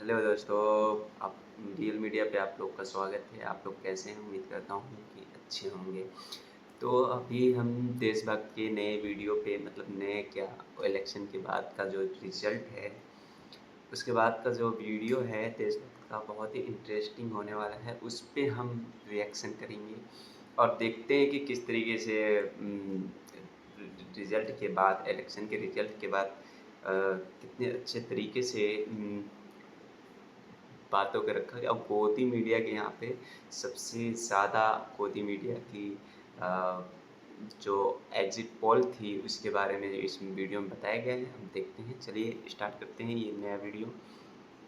Hello दोस्तों, आप real media पे आप लोग का स्वागत है। आप लोग कैसे हैं? उम्मीद करता हूँ कि अच्छे होंगे। तो अभी हम देशभक्त के नए वीडियो पे मतलब नए क्या इलेक्शन के बाद का जो रिज़ल्ट है, उसके बाद का जो वीडियो है देशभक्त का बहुत ही इंटरेस्टिंग होने वाला है। उस पे हम रिएक्शन करेंगे और देखते हैं कि किस तरीके से रिज़ल्ट के बाद इलेक्शन के रिज़ल्ट के बाद कितने अच्छे तरीके से बातों को रखा गया। और गोदी मीडिया के यहाँ पे सबसे ज़्यादा गोदी मीडिया की अ, जो एग्ज़िट पोल थी उसके बारे में इस वीडियो में बताया गया है। हम देखते हैं, चलिए स्टार्ट करते हैं ये नया वीडियो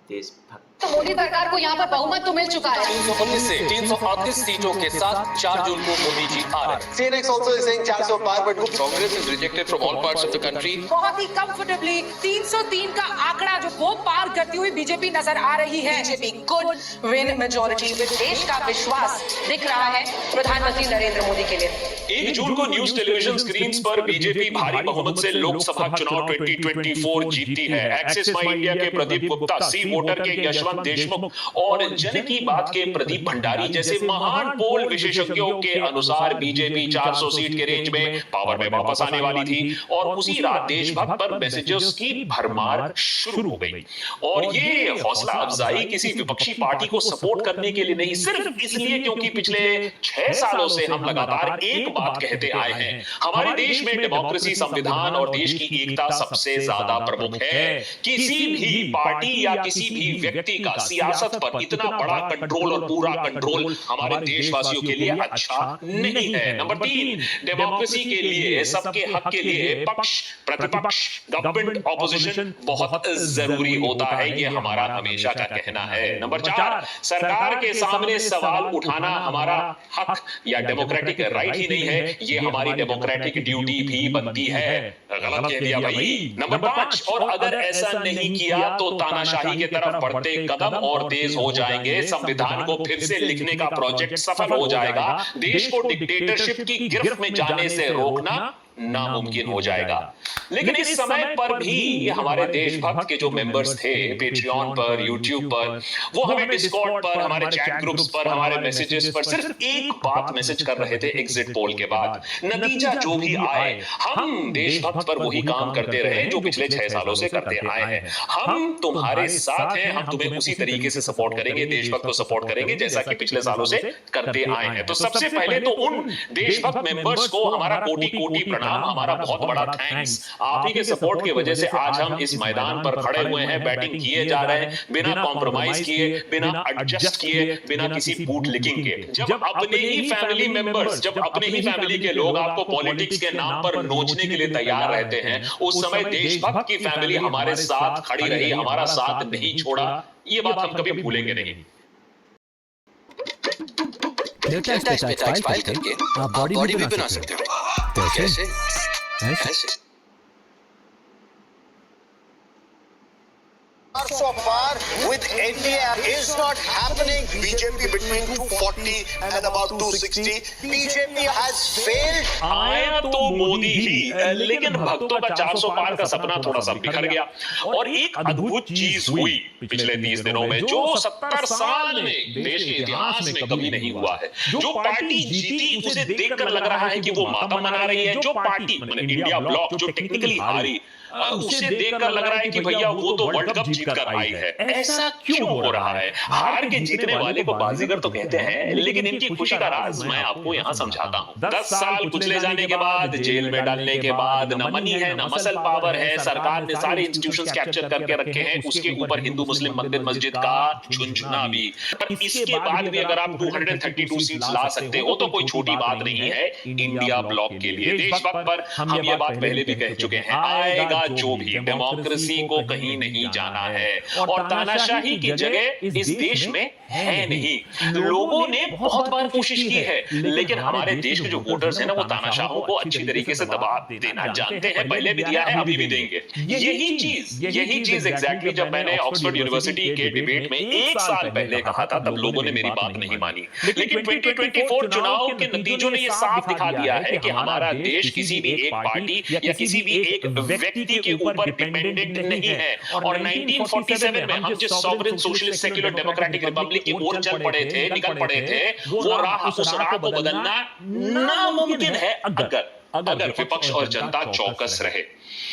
देशभक्त। तो मोदी सरकार को यहाँ पर बहुमत तो मिल चुका है। 319 से 338 सीटों के साथ 4 जून को मोदी जी आ रहे हैं। CNX also is saying 400 par, but Congress is rejected from all parts of the country. बहुत ही कंफर्टेबली 303 का आंकड़ा जो वो पार करती हुई बीजेपी नजर आ रही है। BJP could win majority with देश का विश्वास दिख रहा है प्रधानमंत्री नरेंद्र मोदी के लिए। 1 जून को न्यूज टेलीविजन स्क्रीन पर बीजेपी भारी बहुमत से लोकसभा चुनाव 2024 जीतती है। एक्सिस माई इंडिया के प्रदीप गुप्ता, सी वोटर के यशवंत देशमुख और जन की बात के प्रदीप भंडारी जैसे महान पोल विशेषज्ञों के अनुसार बीजेपी 400 सीट के रेंज में पावर में वापस आने वाली थी और उसी रात देशभक्त पर मैसेजेस की भरमार शुरू हो गई। और ये हौसला अफजाई किसी विपक्षी पार्टी को सपोर्ट करने के लिए नहीं, सिर्फ इसलिए क्योंकि पिछले 6 सालों से हम लगातार एक बात कहते आए हैं, हमारे देश में डेमोक्रेसी, संविधान और देश की एकता सबसे ज्यादा प्रमुख है। किसी भी पार्टी या किसी भी व्यक्ति का सियासत पर इतना बड़ा कंट्रोल और पूरा कंट्रोल हमारे देशवासियों के लिए अच्छा नहीं है। नंबर 3, डेमोक्रेसी के लिए, सबके हक के लिए पक्ष प्रतिपक्ष, गवर्नमेंट ऑपोजिशन बहुत जरूरी होता है, ये हमारा हमेशा का कहना है। नंबर 4, सरकार के सामने सवाल उठाना हमारा हक या डेमोक्रेटिक राइट ही नहीं है, ये हमारी डेमोक्रेटिक ड्यूटी भी बनती है। गलत कह दिया भाई। नंबर 5, और अगर ऐसा नहीं किया तो तानाशाही की तरफ बढ़ते कदम और तेज हो जाएंगे, संविधान को फिर से लिखने का प्रोजेक्ट सफल हो जाएगा, देश को डिक्टेटरशिप की गिरफ्त में जाने से रोकना नामुमकिन हो जाएगा। लेकिन इस समय पर भी हमारे देशभक्त के जो मेंबर्स थे पेट्रियन पर, यूट्यूब पर, वो हमें डिस्कॉर्ड पर, हमारे चैट ग्रुप्स पर, हमारे मैसेजेस पर सिर्फ एक बात मैसेज कर रहे थे एग्जिट पोल के बाद, नतीजा जो भी आए हम देशभक्त पर वही काम करते रहे जो पिछले 6 सालों से करते आए हैं। हम तुम्हारे साथ हैं, हम तुम्हें उसी तरीके से सपोर्ट करेंगे, देशभक्त को सपोर्ट करेंगे जैसा कि पिछले सालों से करते आए हैं। तो सबसे पहले तो उन देशभक्त मेंबर्स को हमारा कोटि कोटि प्रणाम, हमारा बहुत बड़ा थैंक्स। आप ही के सपोर्ट की वजह से आज हम इस मैदान पर खड़े हुए हैं, बैटिंग किए जा रहे हैं, बिना कॉम्प्रोमाइज किए, बिना एडजस्ट किए, बिना किसी बूट लिकिंग के। जब अपने ही फैमिली मेंबर्स, जब अपने ही फैमिली के लोग आपको पॉलिटिक्स के नाम पर नोचने के लिए तैयार रहते हैं, उस समय देशभक्त की फैमिली हमारे साथ खड़ी रही, हमारा साथ नहीं छोड़ा, ये बात हम कभी भूलेंगे नहीं। डेल्टा स्पेटाइज फाइल करके आप बॉडी भी बना सकते हो। कैसे? ऐसे so far with NDA is not happening. BJP between 240 and about 260. BJP has failed. आया तो मोदी ही, लेकिन भक्तों का 400 पार का सपना थोड़ा सा बिखर गया। और एक अद्भुत चीज हुई पिछले 30 दिनों में जो 70 साल में देश के इतिहास में कभी नहीं हुआ है। जो पार्टी जीती उसे देखकर लग रहा है कि वो मातम मना रही है। जो पार्टी इंडिया ब्लॉक जो टेक्निकली हारी, उसे देखकर लग रहा है कि भैया वो तो वर्ल्ड कप जीत कर आई है। ऐसा क्यों हो रहा है? हार के जीतने वाले को बाजीगर तो कहते हैं, लेकिन इनकी खुशी का राज मैं आपको यहाँ समझाता हूँ। 10 साल कुचले जाने के बाद, जेल में डालने के बाद, न मनी है न मसल पावर है, सरकार ने सारे इंस्टीट्यूशंस कैप्चर करके रखे हैं, उसके ऊपर हिंदू मुस्लिम मंदिर मस्जिद का झुंझुना भी। पर इसके बाद भी अगर आप 232 सीट्स ला सकते हो तो कोई छोटी बात नहीं है इंडिया ब्लॉक के लिए। देशभक्त पर हम ये बात पहले भी कह चुके हैं, आएगा जो भी, डेमोक्रेसी को कहीं नहीं जाना है और तानाशाही की जगह इस देश में है नहीं। लोगों ने बहुत बार कोशिश की है, लेकिन हमारे देश के जो वोटर्स हैं ना, वो तानाशाहों को अच्छी तरीके से दबा देना जानते हैं, पहले भी दिया है, अभी भी देंगे। यही चीज एग्जैक्टली जब मैंने ऑक्सफोर्ड यूनिवर्सिटी के डिबेट में 1 साल पहले कहा था, तब लोगों ने मेरी बात नहीं मानी। लेकिन 2024 चुनाव के नतीजों ने यह साफ दिखा दिया है कि हमारा देश किसी भी एक पार्टी या किसी भी एक व्यक्ति व्यक्ति के ऊपर डिपेंडेंट नहीं है। और 1947 में हम जिस sovereign socialist secular democratic Republic की ओर चल पड़े थे, निकल पड़े थे, वो राह, उस राह को बदलना नामुमकिन है अगर विपक्ष और जनता चौकस रहे।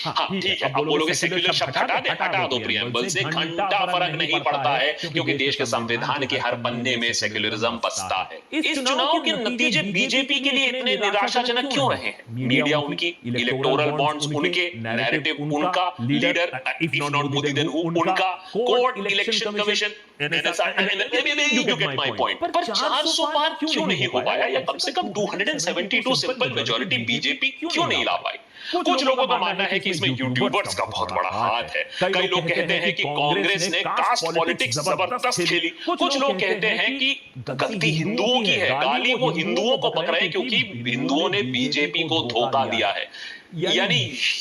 हाँ ठीक है, अब बोलोगे सेक्युलर शब्द हटा दो प्रियम्बल से, घंटा फर्क नहीं पड़ता है, क्योंकि देश के संविधान के हर पन्ने में सेक्युलरिज्म बसता है। इस चुनाव के नतीजे बीजेपी के लिए इतने निराशाजनक क्यों रहे हैं? मीडिया उनकी, इलेक्टोरल बॉन्ड्स उनके, नैरेटिव उनका, leader if not Modi then who उनका, court, election commission, you get my point। पर 400 पार क्यों नहीं हो पाया, या कम से कम 272 सिंपल मेजॉरिटी बीजेपी क्यों नहीं ला पाई? कुछ लोगों का मानना है कि इसमें यूट्यूबर्स का बहुत बड़ा हाथ है। कई लोग कहते हैं कि कांग्रेस ने कास्ट पॉलिटिक्स जबरदस्त खेली। कुछ लोग कहते हैं कि गलती हिंदुओं की है, गाली वो हिंदुओं को पकड़ रहे हैं क्योंकि हिंदुओं ने बीजेपी को धोखा दिया है। यानी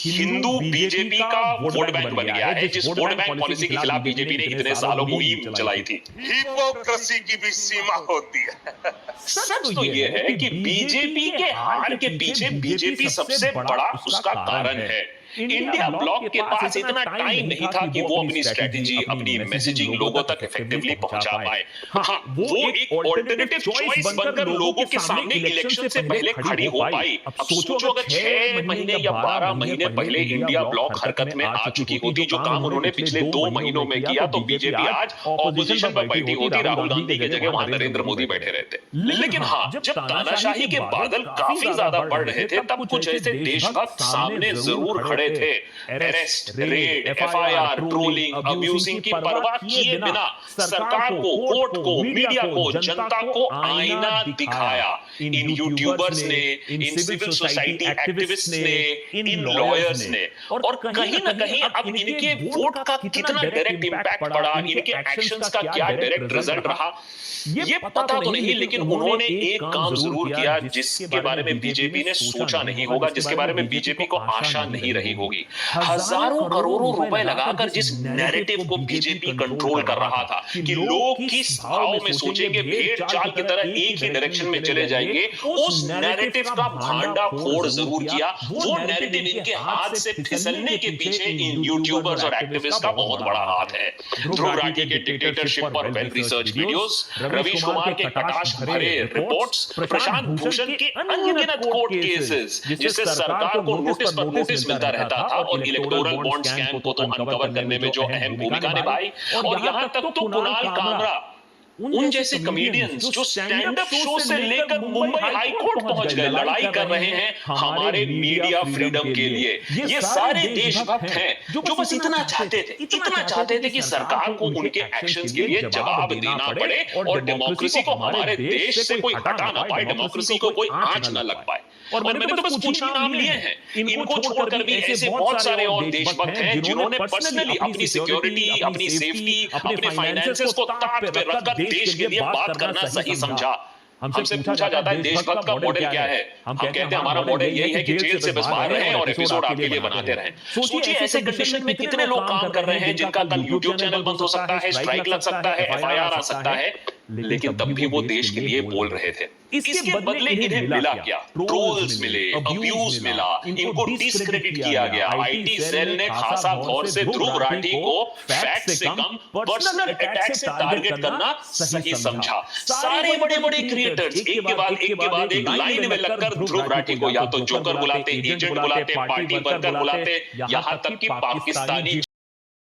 हिंदू बीजेपी का वोट बैंक बन गया है, जिस वोट बैंक पॉलिसी के खिलाफ बीजेपी ने इतने सालों मुहिम चलाई थी। हिपोक्रेसी की भी सीमा होती है। सच तो ये है कि बीजेपी के हार के पीछे बीजेपी सबसे बड़ा उसका कारण है। इंडिया ब्लॉक के पास इतना टाइम नहीं था कि वो अपनी स्ट्रेटेजी, अपनी मैसेजिंग लोगों तक इफेक्टिवली पहुंचा पाए। हाँ, वो एक ऑल्टरनेटिव चॉइस बनकर लोगों के सामने इलेक्शन से पहले खड़ी हो पाई। अब सोचो अगर 6 महीने या 12 महीने पहले इंडिया ब्लॉक हरकत में आ चुकी होती, जो काम उन्होंने पिछले 2 महीनों में किया, तो बीजेपी आज ऑपोजिशन पर बैठी होती, राहुल गांधी की जगह वहां नरेंद्र मोदी बैठे रहते। लेकिन हाँ, जब तानाशाही के बादल काफी ज्यादा बढ़ रहे थे, तब कुछ ऐसे देशभक्त सामने जरूर खड़े थे। Arrest, raid, FIR, trolling, abusing की परवाह किए बिना सरकार को, कोर्ट को, मीडिया को, जनता को आईना दिखाया। इन यूट्यूबर्स ने, इन सिविल सोसाइटी एक्टिविस्ट्स ने, इन लॉयर्स ने। और कहीं ना कहीं अब इनके वोट का कितना डायरेक्ट इंपैक्ट पड़ा, इनके एक्शंस का क्या डायरेक्ट रिजल्ट रहा, ये पता तो नहीं। लेकिन उन्होंने एक काम जरूर किया जिसके बारे में बीजेपी ने सोचा नहीं होगा, जिसके बारे में बीजेपी को आशा नहीं रही होगी। हजारों करोड़ों रुपए लगाकर जिस नैरेटिव को बीजेपी कंट्रोल कर रहा था कि लोग किस भाव में सोचेंगे, भेड़ चाल की तरह एक ही डायरेक्शन में चले जाएंगे, उस नैरेटिव का भांडा फोड़ जरूर किया। वो नैरेटिव इनके हाथ से फिसलने के पीछे इन यूट्यूबर्स और एक्टिविस्ट का बहुत बड़ा हाथ है। ध्रुव राठी के डिक्टेटरशिप पर well research videos, Ravish Kumar के कटाक्ष भरे रिपोर्ट्स, प्रशांत भूषण के अनगिनत कोर्ट केसेस, जिससे सरकार को नोटिस पर नोटिस मिलता रहता था, और इलेक्टोरल बॉन्ड स्कैम को तो अनकवर करने में जो अहम भूमिका निभाई। और यहां तक तो कुणाल कामरा, उन जैसे कॉमेडियंस जो स्टैंड अप शो से लेकर मुंबई हाई कोर्ट पहुंच गए, लड़ाई कर रहे हैं हमारे मीडिया फ्रीडम के लिए। ये सारे देशभक्त हैं जो बस इतना चाहते थे कि सरकार को उनके एक्शंस के लिए जवाब देना पड़े, और डेमोक्रेसी को, हमारे देश से कोई हटा ना पाए, डेमोक्रेसी को कोई आंच ना लग पाए। और मैंने तो बस कुछ ही नाम लिए हैं, इनको छोड़कर भी ऐसे बहुत सारे और देशभक्त हैं जिन्होंने पर्सनली अपनी सिक्योरिटी, अपनी सेफ्टी, अपने फाइनेंसेस को ताक पे रखकर देश के लिए बात करना सही समझा। हमसे पूछा जाता है देशभक्त का मॉडल क्या है, हम कहते हैं हमारा मॉडल यही है कि जेल से बस बाहर रहें और एपिसोड आपके लिए बनाते रहें। सोचिए ऐसे कंडीशन में कितने लोग काम कर रहे हैं जिनका कल यूट्यूब चैनल बंद हो सकता है, स्ट्राइक लग सकता है, एफआईआर आ सकता है, लेकिन तब भी वो देश के लिए बोल रहे थे। इसके बदले इन्हें मिला क्या? ट्रोल्स मिले, अब्यूज मिला, इनको डिस्क्रेडिट किया गया। आईटी सेल ने खासा तौर से ध्रुव राठी को फैक्ट से कम पर्सनल अटैक से टारगेट करना सही समझा। सारे बड़े क्रिएटर्स एक के बाद एक लाइन में लगकर ध्रुव राठी को या तो जोकर बुलाते, एजेंट बुलाते, पार्टी वर्कर बुलाते, यहां तक कि पाकिस्तानी